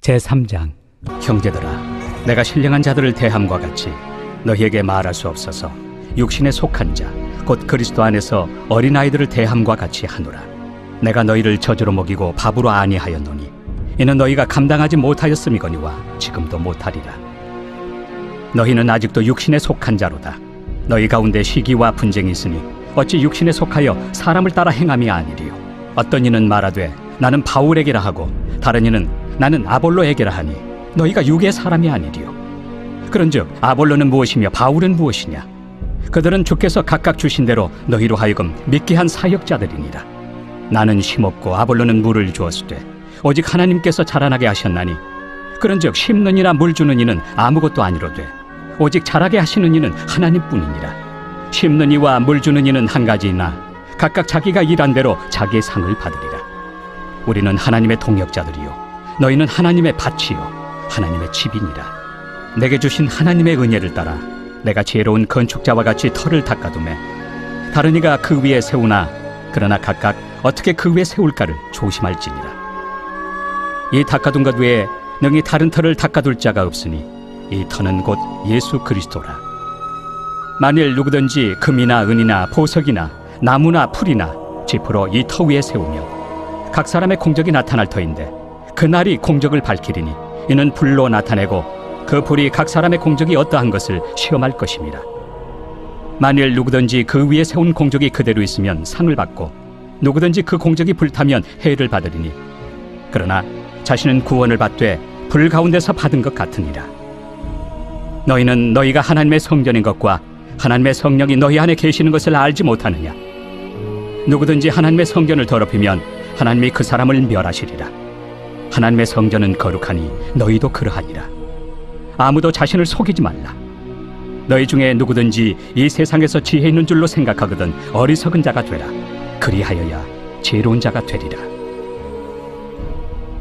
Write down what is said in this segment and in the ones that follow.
제3장. 형제들아, 내가 신령한 자들을 대함과 같이 너희에게 말할 수 없어서 육신에 속한 자 곧 그리스도 안에서 어린아이들을 대함과 같이 하노라. 내가 너희를 저주로 먹이고 밥으로 아니하였노니 이는 너희가 감당하지 못하였음이거니와 지금도 못하리라. 너희는 아직도 육신에 속한 자로다. 너희 가운데 시기와 분쟁이 있으니 어찌 육신에 속하여 사람을 따라 행함이 아니리요. 어떤 이는 말하되 나는 바울에게라 하고 다른 이는 나는 아볼로에게라 하니 너희가 육의 사람이 아니리요. 그런즉 아볼로는 무엇이며 바울은 무엇이냐? 그들은 주께서 각각 주신 대로 너희로 하여금 믿게 한 사역자들이니라. 나는 심었고 아볼로는 물을 주었으되 오직 하나님께서 자라나게 하셨나니 그런즉 심는 이나 물 주는 이는 아무것도 아니로되 오직 자라게 하시는 이는 하나님뿐이니라. 심는 이와 물 주는 이는 한 가지이나 각각 자기가 일한 대로 자기의 상을 받으리라. 우리는 하나님의 동역자들이요 너희는 하나님의 밭이요 하나님의 집이니라. 내게 주신 하나님의 은혜를 따라 내가 지혜로운 건축자와 같이 터를 닦아두매 다른 이가 그 위에 세우나 그러나 각각 어떻게 그 위에 세울까를 조심할지니라. 이 닦아둔 것 외에 능히 다른 터를 닦아둘 자가 없으니 이 터는 곧 예수 그리스도라. 만일 누구든지 금이나 은이나 보석이나 나무나 풀이나 지프로 이 터 위에 세우면 각 사람의 공적이 나타날 터인데 그날이 공적을 밝히리니 이는 불로 나타내고 그 불이 각 사람의 공적이 어떠한 것을 시험할 것입니다. 만일 누구든지 그 위에 세운 공적이 그대로 있으면 상을 받고 누구든지 그 공적이 불타면 해를 받으리니 그러나 자신은 구원을 받되 불 가운데서 받은 것 같으니라. 너희는 너희가 하나님의 성전인 것과 하나님의 성령이 너희 안에 계시는 것을 알지 못하느냐? 누구든지 하나님의 성전을 더럽히면 하나님이 그 사람을 멸하시리라. 하나님의 성전은 거룩하니 너희도 그러하니라. 아무도 자신을 속이지 말라. 너희 중에 누구든지 이 세상에서 지혜 있는 줄로 생각하거든 어리석은 자가 되라. 그리하여야 지혜로운 자가 되리라.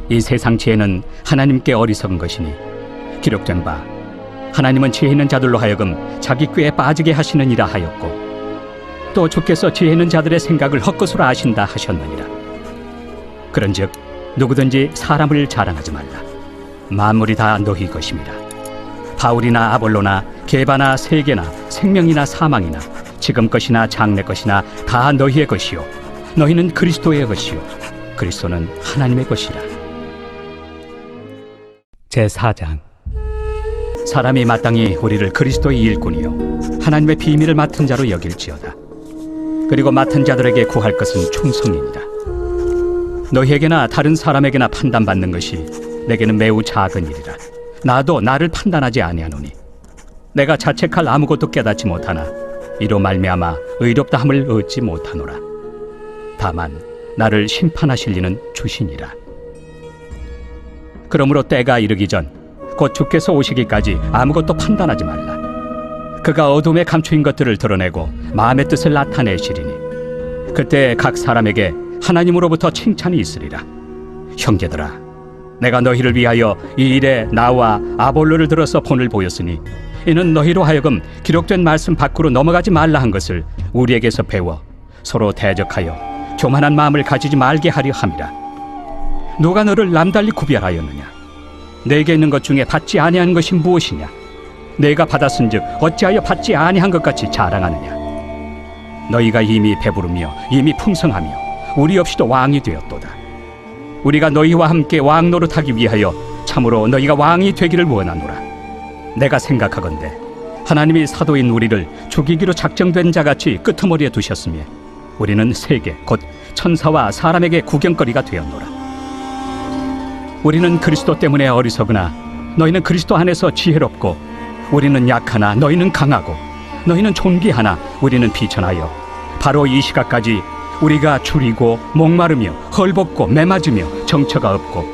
이 세상 지혜는 하나님께 어리석은 것이니 기록된 바 하나님은 지혜 있는 자들로 하여금 자기 꾀에 빠지게 하시느니라 하였고 또 주께서 지혜 있는 자들의 생각을 헛것으로 아신다 하셨느니라. 그런즉 누구든지 사람을 자랑하지 말라. 만물이 다 너희 것입니다. 바울이나 아볼로나 게바나 세계나 생명이나 사망이나 지금 것이나 장래 것이나 다 너희의 것이요 너희는 그리스도의 것이요 그리스도는 하나님의 것이라. 제4장. 사람이 마땅히 우리를 그리스도의 일꾼이요 하나님의 비밀을 맡은 자로 여길지어다. 그리고 맡은 자들에게 구할 것은 충성이니라. 너희에게나 다른 사람에게나 판단받는 것이 내게는 매우 작은 일이라. 나도 나를 판단하지 아니하노니 내가 자책할 아무것도 깨닫지 못하나 이로 말미암아 의롭다함을 얻지 못하노라. 다만 나를 심판하실 이는 주시니라. 그러므로 때가 이르기 전 곧 주께서 오시기까지 아무것도 판단하지 말라. 그가 어둠에 감추인 것들을 드러내고 마음의 뜻을 나타내시리니 그때 각 사람에게 하나님으로부터 칭찬이 있으리라. 형제들아, 내가 너희를 위하여 이 일에 나와 아볼로를 들어서 본을 보였으니 이는 너희로 하여금 기록된 말씀 밖으로 넘어가지 말라 한 것을 우리에게서 배워 서로 대적하여 교만한 마음을 가지지 말게 하려 함이라. 누가 너를 남달리 구별하였느냐? 내게 있는 것 중에 받지 아니한 것이 무엇이냐? 내가 받았은즉 어찌하여 받지 아니한 것 같이 자랑하느냐? 너희가 이미 배부르며 이미 풍성하며 우리 없이도 왕이 되었도다. 우리가 너희와 함께 왕 노릇하기 위하여 참으로 너희가 왕이 되기를 원하노라. 내가 생각하건대 하나님이 사도인 우리를 죽이기로 작정된 자같이 끄트머리에 두셨으며 우리는 세계 곧 천사와 사람에게 구경거리가 되었노라. 우리는 그리스도 때문에 어리석으나 너희는 그리스도 안에서 지혜롭고 우리는 약하나 너희는 강하고 너희는 존귀하나 우리는 비천하여 바로 이 시각까지 우리가 줄이고 목마르며 헐벗고 매맞으며 정처가 없고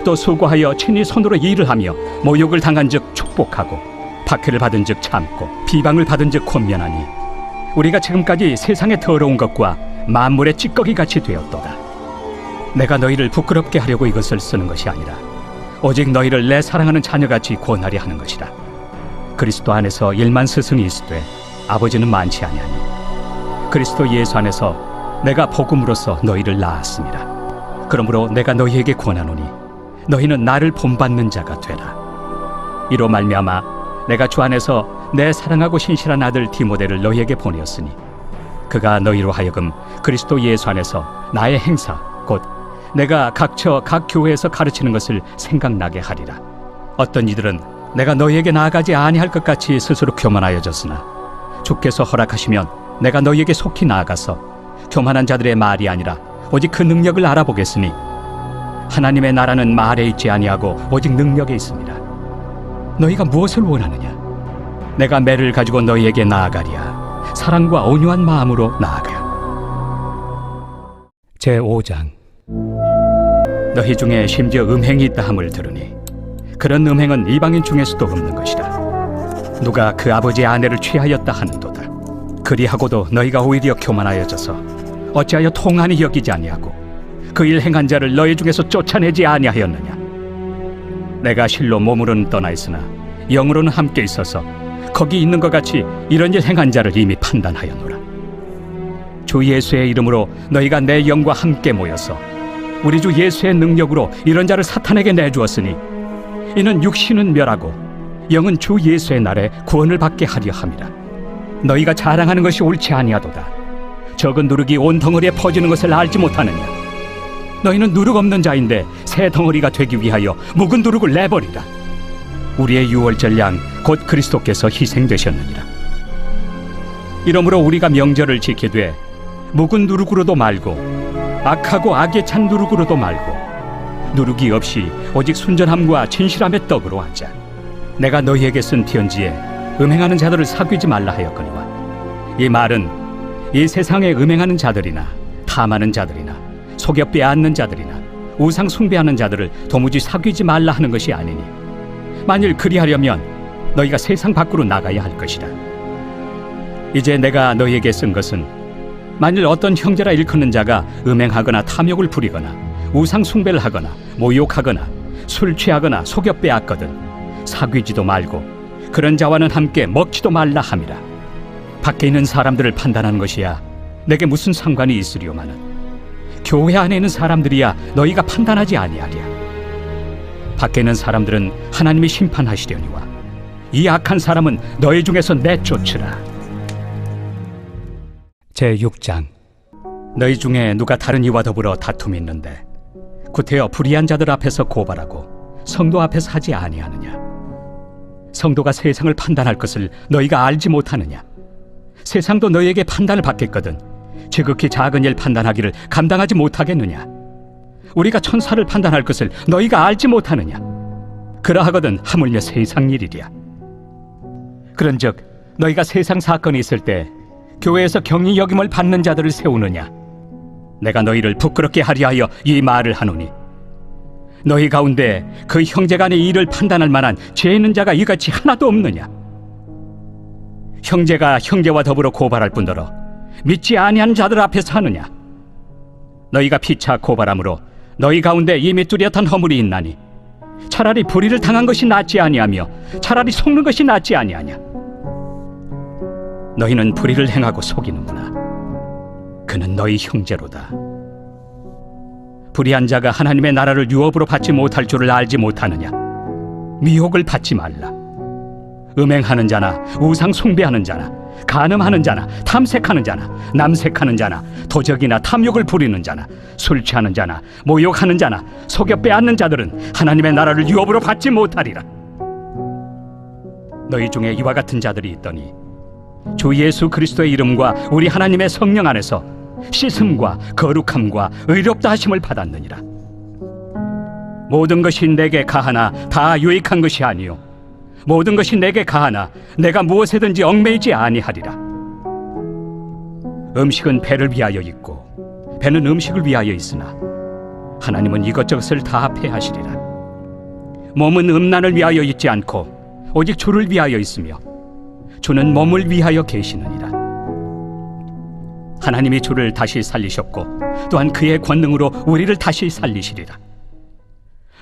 또 수고하여 친히 손으로 일을 하며 모욕을 당한 즉 축복하고 박해를 받은 즉 참고 비방을 받은 즉 권면하니 우리가 지금까지 세상의 더러운 것과 만물의 찌꺼기 같이 되었도다. 내가 너희를 부끄럽게 하려고 이것을 쓰는 것이 아니라 오직 너희를 내 사랑하는 자녀같이 권하려 하는 것이라. 그리스도 안에서 1만 스승이 있으되 아버지는 많지 아니하니 그리스도 예수 안에서 내가 복음으로써 너희를 낳았습니다. 그러므로 내가 너희에게 권하노니 너희는 나를 본받는 자가 되라. 이로 말미암아 내가 주 안에서 내 사랑하고 신실한 아들 디모데를 너희에게 보내었으니 그가 너희로 하여금 그리스도 예수 안에서 나의 행사 곧 내가 각처 각 교회에서 가르치는 것을 생각나게 하리라. 어떤 이들은 내가 너희에게 나아가지 아니할 것 같이 스스로 교만하여졌으나 주께서 허락하시면 내가 너희에게 속히 나아가서 교만한 자들의 말이 아니라 오직 그 능력을 알아보겠으니 하나님의 나라는 말에 있지 아니하고 오직 능력에 있습니다. 너희가 무엇을 원하느냐? 내가 매를 가지고 너희에게 나아가리야. 사랑과 온유한 마음으로 나아가. 제5장. 너희 중에 심지어 음행이 있다 함을 들으니 그런 음행은 이방인 중에서도 없는 것이라. 누가 그 아버지의 아내를 취하였다 하는도다. 그리하고도 너희가 오히려 교만하여져서 어찌하여 통한이 여기지 아니하고 그 일 행한 자를 너희 중에서 쫓아내지 아니하였느냐? 내가 실로 몸으로는 떠나 있으나 영으로는 함께 있어서 거기 있는 것 같이 이런 일 행한 자를 이미 판단하였노라. 주 예수의 이름으로 너희가 내 영과 함께 모여서 우리 주 예수의 능력으로 이런 자를 사탄에게 내주었으니 이는 육신은 멸하고 영은 주 예수의 날에 구원을 받게 하려 함이라. 너희가 자랑하는 것이 옳지 아니하도다. 적은 누룩이 온 덩어리에 퍼지는 것을 알지 못하느냐? 너희는 누룩 없는 자인데 새 덩어리가 되기 위하여 묵은 누룩을 내버리라. 우리의 유월절 양 곧 그리스도께서 희생되셨느니라. 이러므로 우리가 명절을 지키되 묵은 누룩으로도 말고 악하고 악에 찬 누룩으로도 말고 누룩이 없이 오직 순전함과 진실함의 떡으로 하자. 내가 너희에게 쓴 편지에 음행하는 자들을 사귀지 말라 하였거니와 이 말은 이 세상에 음행하는 자들이나 탐하는 자들이나 속여 빼앗는 자들이나 우상 숭배하는 자들을 도무지 사귀지 말라 하는 것이 아니니 만일 그리하려면 너희가 세상 밖으로 나가야 할 것이다. 이제 내가 너희에게 쓴 것은 만일 어떤 형제라 일컫는 자가 음행하거나 탐욕을 부리거나 우상 숭배를 하거나 모욕하거나 술 취하거나 속여 빼앗거든 사귀지도 말고 그런 자와는 함께 먹지도 말라 함이라. 밖에 있는 사람들을 판단하는 것이야 내게 무슨 상관이 있으리오마는 교회 안에 있는 사람들이야 너희가 판단하지 아니하랴. 밖에 있는 사람들은 하나님이 심판하시려니와 이 악한 사람은 너희 중에서 내쫓으라. 제6장. 너희 중에 누가 다른 이와 더불어 다툼이 있는데 구태여 불의한 자들 앞에서 고발하고 성도 앞에서 하지 아니하느냐? 성도가 세상을 판단할 것을 너희가 알지 못하느냐? 세상도 너희에게 판단을 받겠거든 지극히 작은 일 판단하기를 감당하지 못하겠느냐? 우리가 천사를 판단할 것을 너희가 알지 못하느냐? 그러하거든 하물며 세상 일이랴. 그런즉 너희가 세상 사건이 있을 때 교회에서 경히 여김을 받는 자들을 세우느냐? 내가 너희를 부끄럽게 하려 하여 이 말을 하노니 너희 가운데 그 형제간의 일을 판단할 만한 죄 있는 자가 이같이 하나도 없느냐? 형제가 형제와 더불어 고발할 뿐더러 믿지 아니하는 자들 앞에서 하느냐? 너희가 피차 고발함으로 너희 가운데 이미 뚜렷한 허물이 있나니 차라리 불의를 당한 것이 낫지 아니하며 차라리 속는 것이 낫지 아니하냐? 너희는 불의를 행하고 속이는구나. 그는 너희 형제로다. 불의한 자가 하나님의 나라를 유업으로 받지 못할 줄을 알지 못하느냐? 미혹을 받지 말라. 음행하는 자나 우상 숭배하는 자나 간음하는 자나 탐색하는 자나 남색하는 자나 도적이나 탐욕을 부리는 자나 술 취하는 자나 모욕하는 자나 속여 빼앗는 자들은 하나님의 나라를 유업으로 받지 못하리라. 너희 중에 이와 같은 자들이 있더니 주 예수 그리스도의 이름과 우리 하나님의 성령 안에서 씻음과 거룩함과 의롭다 하심을 받았느니라. 모든 것이 내게 가하나 다 유익한 것이 아니요 모든 것이 내게 가하나 내가 무엇에든지 얽매이지 아니하리라. 음식은 배를 위하여 있고 배는 음식을 위하여 있으나 하나님은 이것저것을 다 패하시리라. 몸은 음란을 위하여 있지 않고 오직 주를 위하여 있으며 주는 몸을 위하여 계시느니라. 하나님이 주를 다시 살리셨고 또한 그의 권능으로 우리를 다시 살리시리라.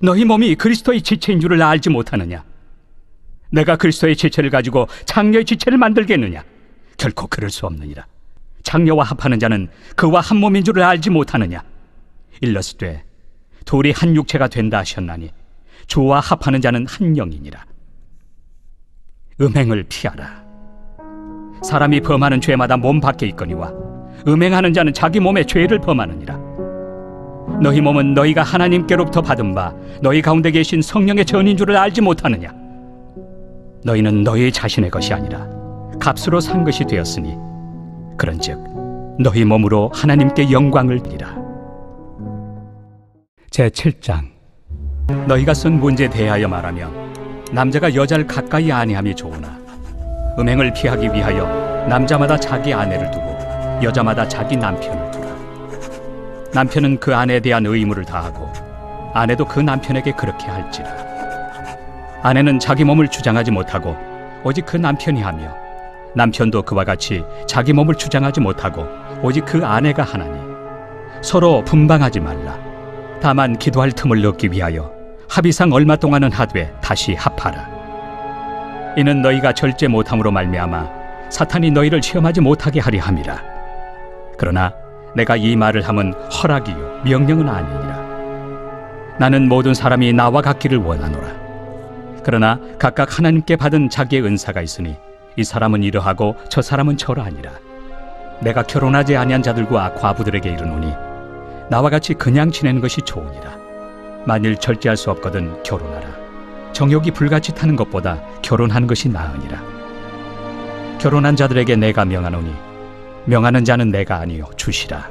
너희 몸이 그리스도의 지체인 줄을 알지 못하느냐? 내가 그리스도의 지체를 가지고 장녀의 지체를 만들겠느냐? 결코 그럴 수 없느니라. 장녀와 합하는 자는 그와 한 몸인 줄을 알지 못하느냐? 일러스되 둘이 한 육체가 된다 하셨나니 주와 합하는 자는 한 영이니라. 음행을 피하라. 사람이 범하는 죄마다 몸 밖에 있거니와 음행하는 자는 자기 몸에 죄를 범하느니라. 너희 몸은 너희가 하나님께로부터 받은 바 너희 가운데 계신 성령의 전인 줄을 알지 못하느냐? 너희는 너희 자신의 것이 아니라 값으로 산 것이 되었으니 그런즉 너희 몸으로 하나님께 영광을 드리라. 제7장. 너희가 쓴 문제에 대하여 말하면 남자가 여자를 가까이 아니함이 좋으나 음행을 피하기 위하여 남자마다 자기 아내를 두고 여자마다 자기 남편을 두라. 남편은 그 아내에 대한 의무를 다하고 아내도 그 남편에게 그렇게 할지라. 아내는 자기 몸을 주장하지 못하고 오직 그 남편이 하며 남편도 그와 같이 자기 몸을 주장하지 못하고 오직 그 아내가 하나니 서로 분방하지 말라. 다만 기도할 틈을 얻기 위하여 합의상 얼마 동안은 하되 다시 합하라. 이는 너희가 절제 못함으로 말미암아 사탄이 너희를 시험하지 못하게 하려 함이라. 그러나 내가 이 말을 함은 허락이요 명령은 아니니라. 나는 모든 사람이 나와 같기를 원하노라. 그러나 각각 하나님께 받은 자기의 은사가 있으니 이 사람은 이러하고 저 사람은 저러하니라. 내가 결혼하지 아니한 자들과 과부들에게 이르노니 나와 같이 그냥 지내는 것이 좋으니라. 만일 절제할 수 없거든 결혼하라. 정욕이 불같이 타는 것보다 결혼하는 것이 나으니라. 결혼한 자들에게 내가 명하노니 명하는 자는 내가 아니요 주시라.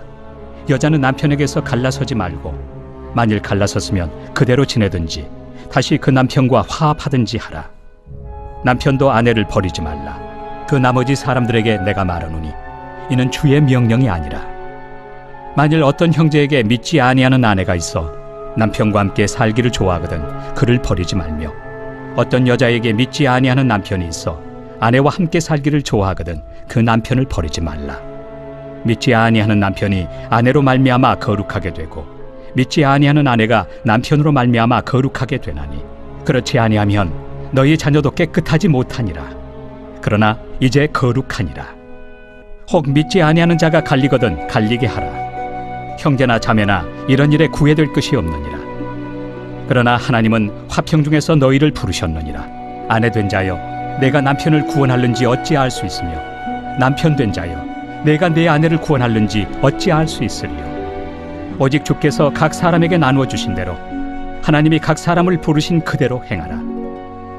여자는 남편에게서 갈라서지 말고 만일 갈라섰으면 그대로 지내든지 다시 그 남편과 화합하든지 하라. 남편도 아내를 버리지 말라. 그 나머지 사람들에게 내가 말하노니 이는 주의 명령이 아니라. 만일 어떤 형제에게 믿지 아니하는 아내가 있어 남편과 함께 살기를 좋아하거든 그를 버리지 말며 어떤 여자에게 믿지 아니하는 남편이 있어 아내와 함께 살기를 좋아하거든 그 남편을 버리지 말라. 믿지 아니하는 남편이 아내로 말미암아 거룩하게 되고 믿지 아니하는 아내가 남편으로 말미암아 거룩하게 되나니 그렇지 아니하면 너희 자녀도 깨끗하지 못하니라. 그러나 이제 거룩하니라. 혹 믿지 아니하는 자가 갈리거든 갈리게 하라. 형제나 자매나 이런 일에 구애될 것이 없느니라. 그러나 하나님은 화평 중에서 너희를 부르셨느니라. 아내 된 자여 내가 남편을 구원할는지 어찌 알 수 있으며 남편 된 자여 내가 내 아내를 구원할는지 어찌 알 수 있으리요. 오직 주께서 각 사람에게 나누어 주신 대로 하나님이 각 사람을 부르신 그대로 행하라.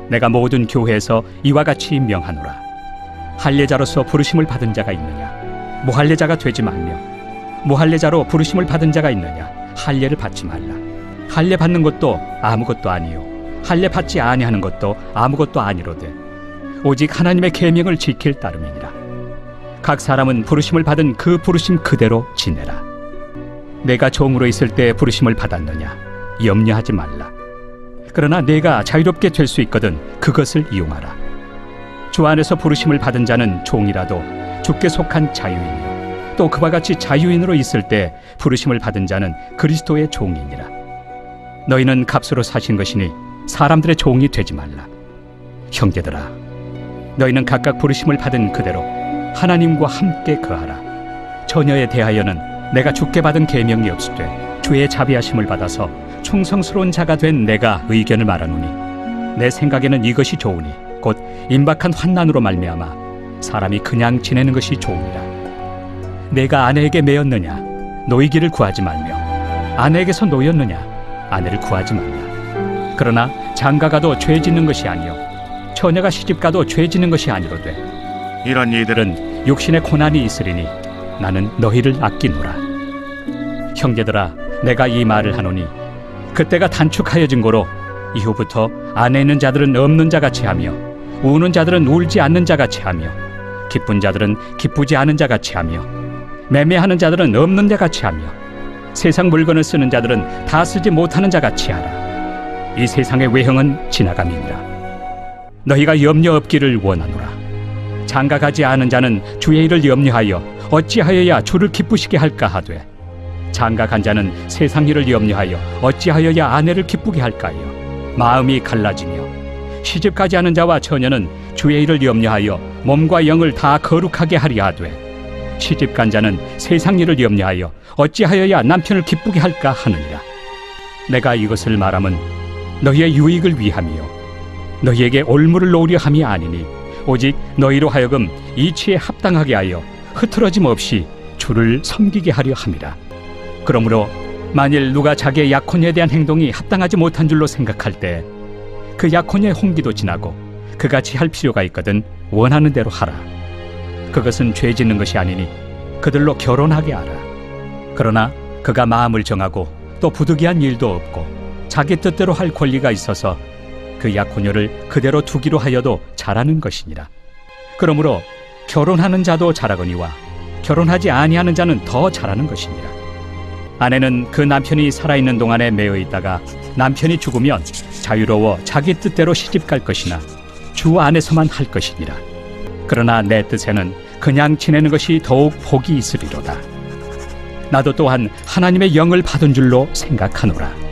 내가 모든 교회에서 이와 같이 명하노라. 할례자로서 부르심을 받은 자가 있느냐? 무할례자가 되지 말며 무할례자로 부르심을 받은 자가 있느냐? 할례를 받지 말라. 할례 받는 것도 아무것도 아니요 할례 받지 아니하는 것도 아무것도 아니로되 오직 하나님의 계명을 지킬 따름이니라. 각 사람은 부르심을 받은 그 부르심 그대로 지내라. 내가 종으로 있을 때 부르심을 받았느냐? 염려하지 말라. 그러나 내가 자유롭게 될 수 있거든 그것을 이용하라. 주 안에서 부르심을 받은 자는 종이라도 주께 속한 자유인이요 또 그와 같이 자유인으로 있을 때 부르심을 받은 자는 그리스도의 종이니라. 너희는 값으로 사신 것이니 사람들의 종이 되지 말라. 형제들아, 너희는 각각 부르심을 받은 그대로 하나님과 함께 거하라. 처녀에 대하여는 내가 주께 받은 계명이 없으되 주의 자비하심을 받아서 충성스러운 자가 된 내가 의견을 말하노니 내 생각에는 이것이 좋으니 곧 임박한 환난으로 말미암아 사람이 그냥 지내는 것이 좋으니라. 내가 아내에게 매였느냐? 노이기를 구하지 말며 아내에게서 노였느냐? 아내를 구하지 말라. 그러나 장가가도 죄 짓는 것이 아니요 처녀가 시집가도 죄 짓는 것이 아니로되 이런 이들은 육신의 고난이 있으리니 나는 너희를 아끼노라. 형제들아, 내가 이 말을 하노니 그때가 단축하여진 고로 이후부터 안에 있는 자들은 없는 자같이 하며 우는 자들은 울지 않는 자같이 하며 기쁜 자들은 기쁘지 않은 자같이 하며 매매하는 자들은 없는 자같이 하며 세상 물건을 쓰는 자들은 다 쓰지 못하는 자같이 하라. 이 세상의 외형은 지나감이니라. 너희가 염려 없기를 원하노라. 장가가지 않은 자는 주의 일을 염려하여 어찌하여야 주를 기쁘시게 할까 하되 장가간 자는 세상 일을 염려하여 어찌하여야 아내를 기쁘게 할까요? 마음이 갈라지며 시집가지 않은 자와 처녀는 주의 일을 염려하여 몸과 영을 다 거룩하게 하려 하되 시집간 자는 세상 일을 염려하여 어찌하여야 남편을 기쁘게 할까 하느니라. 내가 이것을 말함은 너희의 유익을 위함이요 너희에게 올무를 놓으려 함이 아니니 오직 너희로 하여금 이치에 합당하게 하여 흐트러짐 없이 주를 섬기게 하려 함이라. 그러므로 만일 누가 자기의 약혼에 대한 행동이 합당하지 못한 줄로 생각할 때 그 약혼의 홍기도 지나고 그같이 할 필요가 있거든 원하는 대로 하라. 그것은 죄 짓는 것이 아니니 그들로 결혼하게 하라. 그러나 그가 마음을 정하고 또 부득이한 일도 없고 자기 뜻대로 할 권리가 있어서 그 약혼녀를 그대로 두기로 하여도 잘하는 것이니라. 그러므로 결혼하는 자도 잘하거니와 결혼하지 아니하는 자는 더 잘하는 것이니라. 아내는 그 남편이 살아있는 동안에 매여 있다가 남편이 죽으면 자유로워 자기 뜻대로 시집갈 것이나 주 안에서만 할 것이니라. 그러나 내 뜻에는 그냥 지내는 것이 더욱 복이 있으리로다. 나도 또한 하나님의 영을 받은 줄로 생각하노라.